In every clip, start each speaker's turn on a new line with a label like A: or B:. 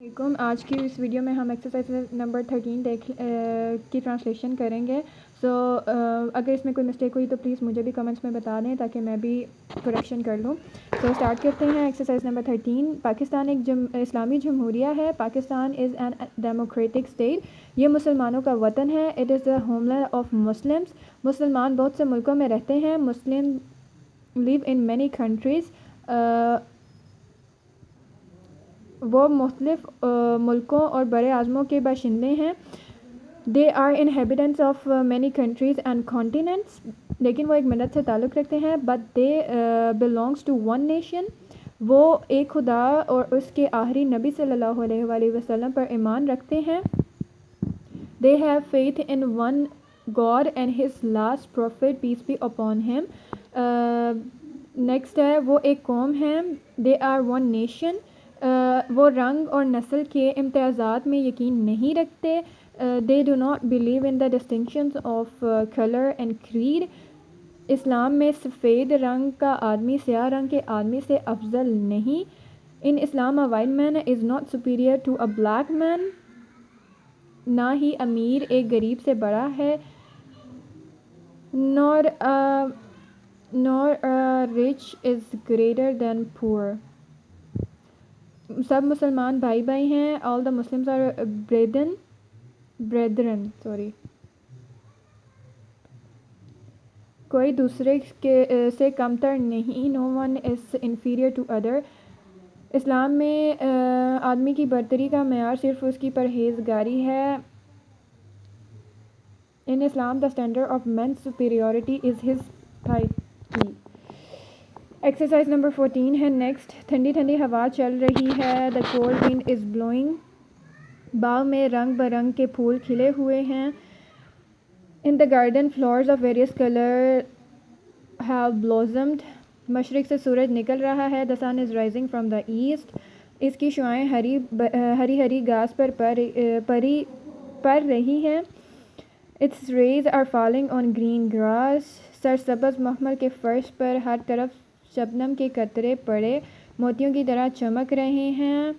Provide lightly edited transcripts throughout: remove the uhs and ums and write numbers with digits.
A: علیکم. آج کی اس ویڈیو میں ہم ایکسرسائز نمبر 13 کی ٹرانسلیشن کریں گے. سو اگر اس میں کوئی مسٹیک ہوئی تو پلیز مجھے بھی کمنٹس میں بتا دیں تاکہ میں بھی کریکشن کر لوں. سو اسٹارٹ کرتے ہیں. Exercise number 13. پاکستان ایک اسلامی جمہوریہ ہے. Pakistan is a democratic state. یہ مسلمانوں کا وطن ہے. اٹ از اے ہوم لینڈ آف مسلمس. مسلمان بہت سے ملکوں میں رہتے ہیں. Muslim live in many countries. وہ مختلف ملکوں اور بر اعظموں کے باشندے ہیں. They are inhabitants of many countries and continents. لیکن وہ ایک ملت سے تعلق رکھتے ہیں. But they belongs to one nation. وہ ایک خدا اور اس کے آخری نبی صلی اللہ علیہ وآلہ وسلم پر ایمان رکھتے ہیں. They have faith in one God and his last prophet peace be upon him. Next ہے وہ ایک قوم ہے. They are one nation. وہ رنگ اور نسل کے امتیازات میں یقین نہیں رکھتے. They do not believe in the distinctions of colour and creed. اسلام میں سفید رنگ کا آدمی سیاہ رنگ کے آدمی سے افضل نہیں. In Islam a white man is not superior to a black man. نہ ہی امیر ایک غریب سے بڑا ہے. nor rich is greater than poor. سب مسلمان بھائی بھائی ہیں. all the Muslims are brethren. کوئی دوسرے سے کمتر نہیں. no one is inferior to other. اسلام میں آدمی کی برتری کا معیار صرف اس کی پرہیزگاری ہے. in Islam the standard of man's superiority is his piety. Exercise number 14 ہے. نیکسٹ. ٹھنڈی ٹھنڈی ہوا چل رہی ہے. the cold wind is blowing. باغ میں رنگ برنگ کے پھول کھلے ہوئے ہیں. in the garden flowers of various color have blossomed. مشرق سے سورج نکل رہا ہے. the sun is rising from the east. اس کی شعاعیں ہری ہری گھاس پر پڑ رہی ہیں. its rays are falling on green grass. سرسبز مخمل کے فرش پر ہر طرف شبنم کے قطرے پڑے موتیوں کی طرح چمک رہے ہیں.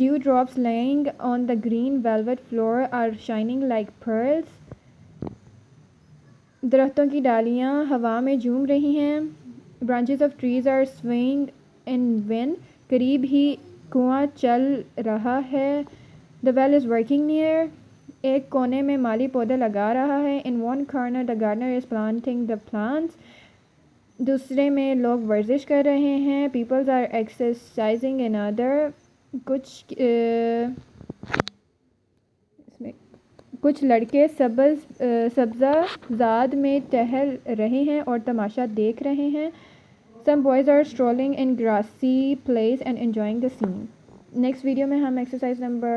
A: dew drops laying on the green velvet floor are shining like pearls. درختوں کی ڈالیاں ہوا میں جھوم رہی ہیں. branches of trees are swaying in wind. قریب ہی کنواں چل رہا ہے. the well is working near. ایک کونے میں مالی پودے لگا رہا ہے. in one corner the gardener is planting the plants. دوسرے میں لوگ ورزش کر رہے ہیں. people are exercising in other. کچھ لڑکے سبزہ زاد میں ٹہل رہے ہیں اور تماشا دیکھ رہے ہیں. some boys are strolling in grassy place and enjoying the scene. Next video میں ہم ایکسرسائز نمبر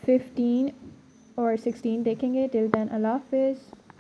A: 15 اور 16 دیکھیں گے. till then اللہ حافظ.